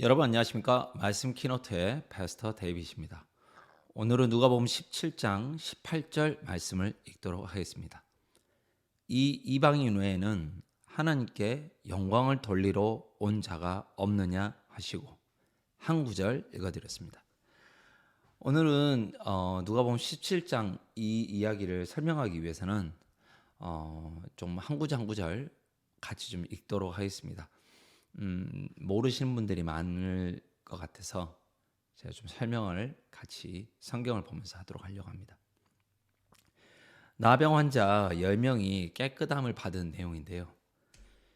여러분 안녕하십니까? 말씀 키노트의 패스터 데이빗입니다. 오늘은 누가복음 17장 18절 말씀을 읽도록 하겠습니다. 이 이방인 외에는 하나님께 영광을 돌리러 온 자가 없느냐 하시고 한 구절 읽어드렸습니다. 오늘은 누가복음 17장 이 이야기를 설명하기 위해서는 좀 한 구절 한 구절 같이 좀 읽도록 하겠습니다. 모르시는 분들이 많을 것 같아서 제가 좀 설명을 같이 성경을 보면서 하려고 합니다. 나병 환자 10명이 깨끗함을 받은 내용인데요.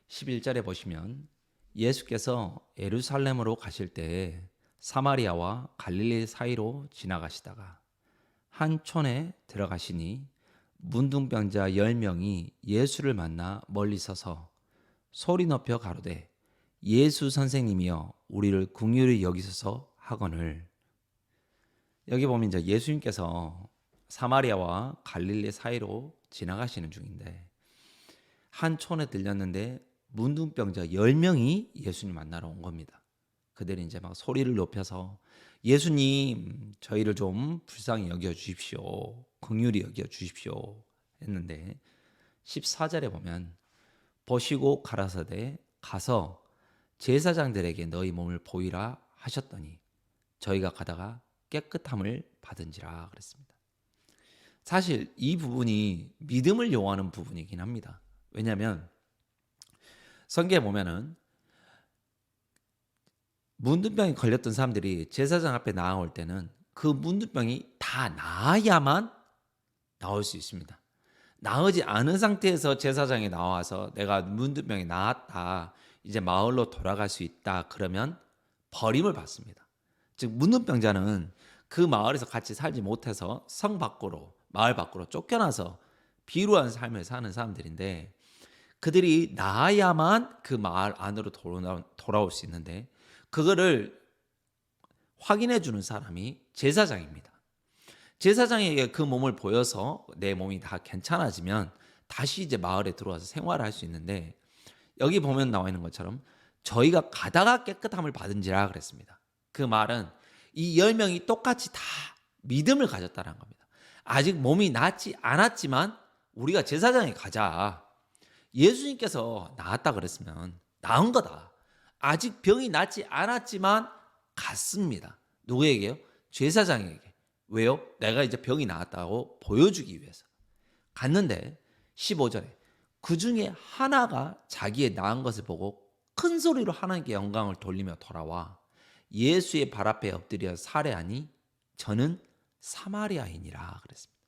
11절에 보시면 예수께서 예루살렘으로 가실 때에 사마리아와 갈릴리 사이로 지나가시다가 한 촌에 들어가시니 문둥병자 10명이 예수를 만나 멀리 서서 소리 높여 가로되 예수 선생님이여 우리를 긍휼히 여기소서 하거늘. 여기 보면 이제 예수님께서 사마리아와 갈릴리 사이로 지나가시는 중인데 한 촌에 들렸는데 문둥병자 10명이 예수님 만나러 온 겁니다. 그들이 이제 막 소리를 높여서 예수님 저희를 좀 불쌍히 여겨 주십시오. 긍휼히 여겨 주십시오 했는데 14절에 보면 보시고 가라사대 가서 제사장들에게 너희 몸을 보이라 하셨더니 저희가 가다가 깨끗함을 받은지라 그랬습니다. 사실 이 부분이 믿음을 요하는 부분이긴 합니다. 왜냐하면 성경에 보면은 문둥병이 걸렸던 사람들이 제사장 앞에 나아올 때는 그 문둥병이 다 나아야만 나올 수 있습니다. 나으지 않은 상태에서 제사장이 나와서 내가 문둥병이 나았다, 이제 마을로 돌아갈 수 있다 그러면 버림을 받습니다. 즉 문둥병자는 그 마을에서 같이 살지 못해서 성 밖으로, 마을 밖으로 쫓겨나서 비루한 삶을 사는 사람들인데 그들이 나아야만 그 마을 안으로 돌아올 수 있는데 그거를 확인해 주는 사람이 제사장입니다. 제사장에게 그 몸을 보여서 내 몸이 다 괜찮아지면 다시 이제 마을에 들어와서 생활을 할 수 있는데 여기 보면 나와 있는 것처럼 저희가 가다가 깨끗함을 받은지라 그랬습니다. 그 말은 이 10명이 똑같이 다 믿음을 가졌다는 겁니다. 아직 몸이 낫지 않았지만 우리가 제사장에 가자. 예수님께서 나았다 그랬으면 나은 거다. 아직 병이 낫지 않았지만 갔습니다. 누구에게요? 제사장에게. 왜요? 내가 이제 병이 나았다고 보여주기 위해서. 갔는데 15절에 그 중에 하나가 자기의 나은 것을 보고 큰 소리로 하나님께 영광을 돌리며 돌아와 예수의 발 앞에 엎드려 살해하니 저는 사마리아인이라 그랬습니다.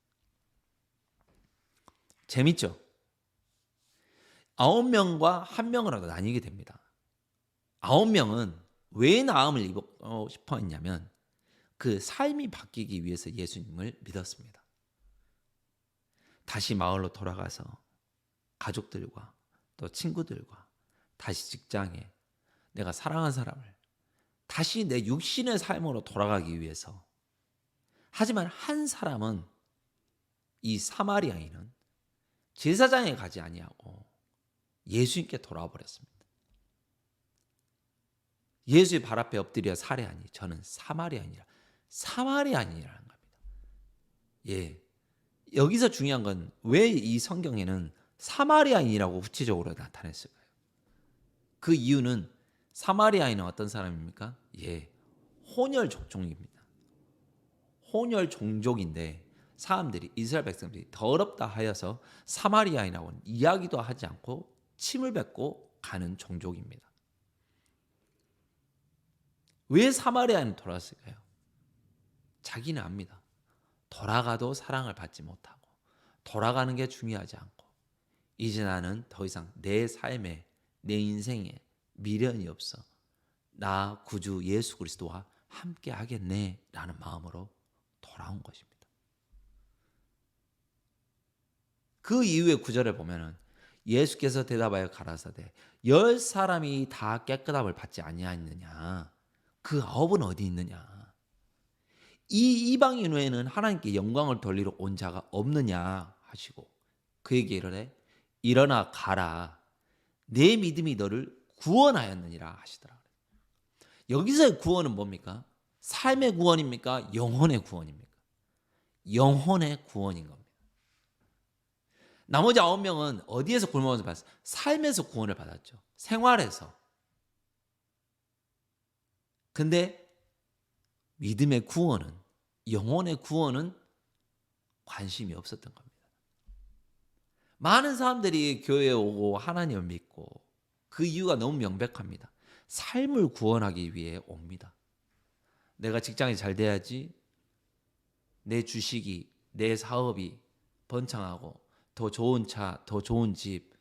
재밌죠? 9명과 1명으로 나뉘게 됩니다. 9명은 왜 나음을 입고 싶어 했냐면 그 삶이 바뀌기 위해서 예수님을 믿었습니다. 다시 마을로 돌아가서 가족들과 또 친구들과 다시 직장에 내가 사랑한 사람을 다시 내 육신의 삶으로 돌아가기 위해서. 하지만 한 사람은, 이 사마리아인은 제사장에 가지 아니하고 예수님께 돌아와 버렸습니다. 예수의 발 앞에 엎드려 살해하니 저는 사마리아인이라는 겁니다. 예. 여기서 중요한 건 왜 이 성경에는 사마리아인이라고 구체적으로 나타냈을까요? 그 이유는 사마리아인은 어떤 사람입니까? 예. 혼혈 족종입니다. 혼혈 종족인데 사람들이, 이스라엘 백성들이 더럽다 하여서 사마리아인하고는 이야기도 하지 않고 침을 뱉고 가는 종족입니다. 왜 사마리아인은 돌아왔을까요? 자기는 압니다. 돌아가도 사랑을 받지 못하고 돌아가는 게 중요하지 않고 이제 나는 더 이상 내 삶에, 내 인생에 미련이 없어. 나 구주 예수 그리스도와 함께 하겠네 라는 마음으로 돌아온 것입니다. 그 이후에 구절에 보면은 예수께서 대답하여 가라사대 10사람이 다 깨끗함을 받지 아니하였느냐, 그 9은 어디 있느냐, 이 이방인 외에는 하나님께 영광을 돌리러 온 자가 없느냐 하시고 그에게 이르되 일어나 가라 내 믿음이 너를 구원하였느니라 하시더라. 여기서의 구원은 뭡니까? 삶의 구원입니까? 영혼의 구원입니까? 영혼의 구원인 겁니다. 나머지 9명은 어디에서 구원을 받았어요? 삶에서 구원을 받았죠. 생활에서. 근데 믿음의 구원은, 영혼의 구원은 관심이 없었던 겁니다. 많은 사람들이 교회에 오고 하나님을 믿고 그 이유가 너무 명백합니다. 삶을 구원하기 위해 옵니다. 내가 직장이 잘 돼야지 내 주식이, 내 사업이 번창하고 더 좋은 차, 더 좋은 집,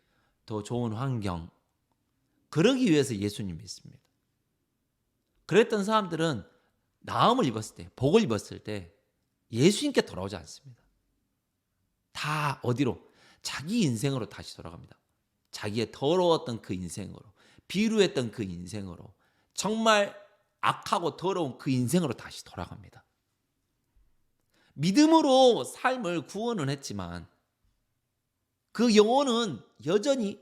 더 좋은 환경, 그러기 위해서 예수님 믿습니다. 그랬던 사람들은 나음을 입었을 때, 복을 입었을 때 예수님께 돌아오지 않습니다. 다 어디로? 자기 인생으로 다시 돌아갑니다. 자기의 더러웠던 그 인생으로, 비루했던 그 인생으로, 정말 악하고 더러운 그 인생으로 다시 돌아갑니다. 믿음으로 삶을 구원은 했지만 그 영혼은 여전히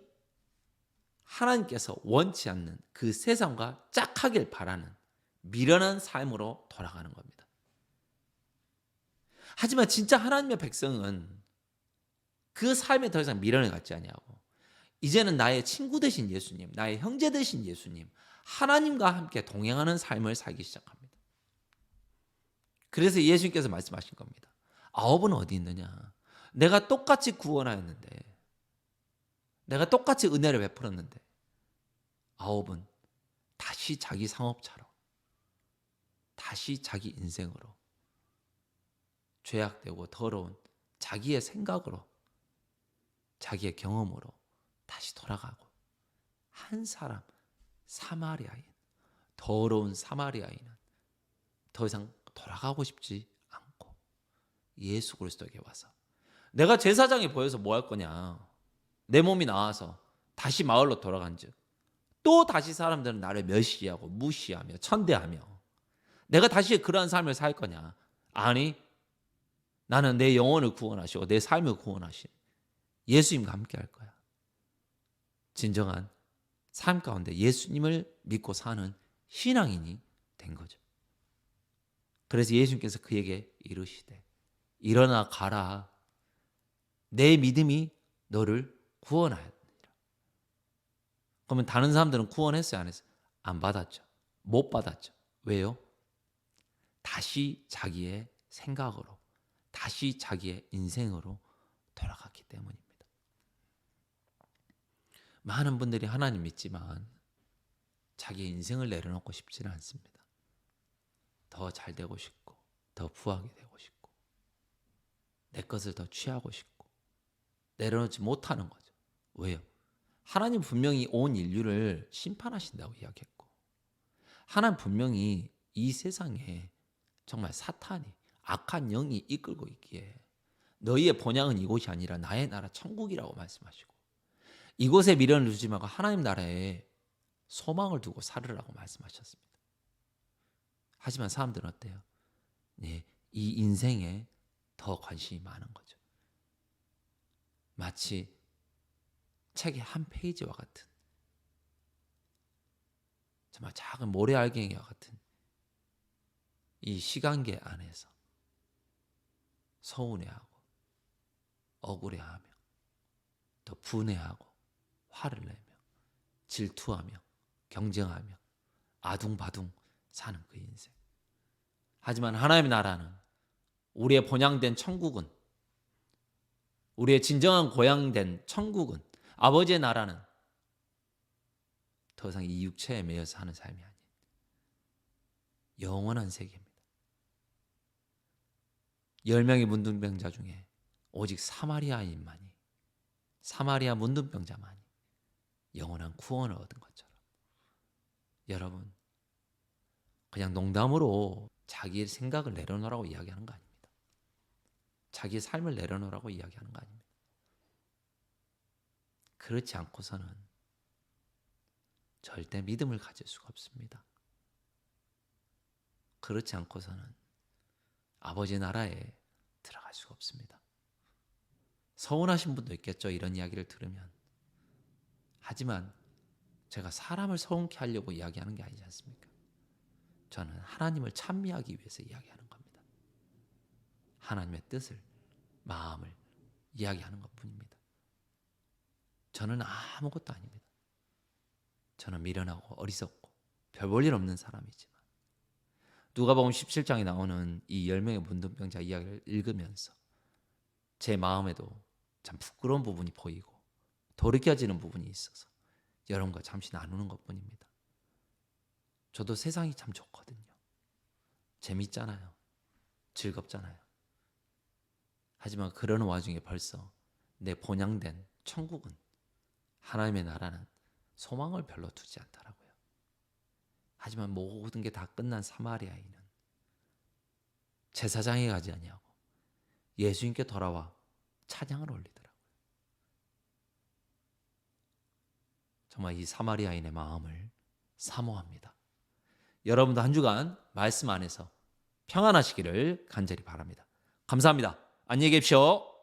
하나님께서 원치 않는 그 세상과 짝하길 바라는 미련한 삶으로 돌아가는 겁니다. 하지만 진짜 하나님의 백성은 그 삶에 더 이상 미련을 갖지 아니하고 이제는 나의 친구 되신 예수님, 나의 형제 되신 예수님, 하나님과 함께 동행하는 삶을 살기 시작합니다. 그래서 예수님께서 말씀하신 겁니다. 9은 어디 있느냐? 내가 똑같이 구원하였는데, 내가 똑같이 은혜를 베풀었는데 9은 다시 자기 상업차로, 다시 자기 인생으로, 죄악되고 더러운 자기의 생각으로, 자기의 경험으로 다시 돌아가고, 한 사람, 사마리아인, 더러운 사마리아인은 더 이상 돌아가고 싶지 않고 예수 그리스도에게 와서, 내가 제사장이 보여서 뭐 할 거냐, 내 몸이 나와서 다시 마을로 돌아간즉 또 다시 사람들은 나를 멸시하고 무시하며 천대하며 내가 다시 그러한 삶을 살 거냐? 아니, 나는 내 영혼을 구원하시고 내 삶을 구원하신 예수님과 함께 할 거야. 진정한 삶 가운데 예수님을 믿고 사는 신앙인이 된 거죠. 그래서 예수님께서 그에게 이르시되 일어나 가라. 내 믿음이 너를 구원하였느니라. 그러면 다른 사람들은 구원했어요, 안 했어요? 안 받았죠. 못 받았죠. 왜요? 다시 자기의 생각으로, 다시 자기의 인생으로 돌아갔기 때문입니다. 많은 분들이 하나님 믿지만 자기의 인생을 내려놓고 싶지는 않습니다. 더 잘 되고 싶고, 더 부하게 되고 싶고, 내 것을 더 취하고 싶고, 내려놓지 못하는 거죠. 왜요? 하나님 분명히 온 인류를 심판하신다고 이야기했고, 하나님 분명히 이 세상에 정말 사탄이, 악한 영이 이끌고 있기에 너희의 본향은 이곳이 아니라 나의 나라 천국이라고 말씀하시고, 이곳에 미련을 두지 말고 하나님 나라에 소망을 두고 살으라고 말씀하셨습니다. 하지만 사람들은 어때요? 네, 이 인생에 더 관심이 많은 거죠. 마치 책의 한 페이지와 같은, 정말 작은 모래알갱이와 같은 이 시간계 안에서 서운해하고 억울해하며 또 분해하고 화를 내며 질투하며 경쟁하며 아둥바둥 사는 그 인생. 하지만 하나님의 나라는, 우리의 본향된 천국은, 우리의 진정한 고향된 천국은, 아버지의 나라는 더 이상 이 육체에 매여서 하는 삶이 아닌 영원한 세계입니다. 10명의 문둥병자 중에 오직 사마리아인만이, 사마리아 문둥병자만이 영원한 구원을 얻은 것처럼, 여러분, 그냥 농담으로 자기의 생각을 내려놓으라고 이야기하는 거 아닙니다. 자기의 삶을 내려놓으라고 이야기하는 거 아닙니다. 그렇지 않고서는 절대 믿음을 가질 수가 없습니다. 그렇지 않고서는 아버지 나라에 들어갈 수가 없습니다. 서운하신 분도 있겠죠, 이런 이야기를 들으면. 하지만 제가 사람을 서운케 하려고 이야기하는 게 아니지 않습니까? 저는 하나님을 찬미하기 위해서 이야기하는 겁니다. 하나님의 뜻을, 마음을 이야기하는 것뿐입니다. 저는 아무것도 아닙니다. 저는 미련하고 어리석고 별 볼 일 없는 사람이지만 누가복음 17장에 나오는 이 10명의 문둥병자 이야기를 읽으면서 제 마음에도 참 부끄러운 부분이 보이고 돌이켜지는 부분이 있어서 여러분과 잠시 나누는 것뿐입니다. 저도 세상이 참 좋거든요. 재밌잖아요. 즐겁잖아요. 하지만 그러는 와중에 벌써 내 본향된 천국은, 하나님의 나라는 소망을 별로 두지 않더라고요. 하지만 모든 게 다 끝난 사마리아인은 제사장에 가지 아니하고 예수님께 돌아와 찬양을 올리더라고요. 정말 이 사마리아인의 마음을 사모합니다. 여러분도 한 주간 말씀 안에서 평안하시기를 간절히 바랍니다. 감사합니다. 안녕히 계십시오.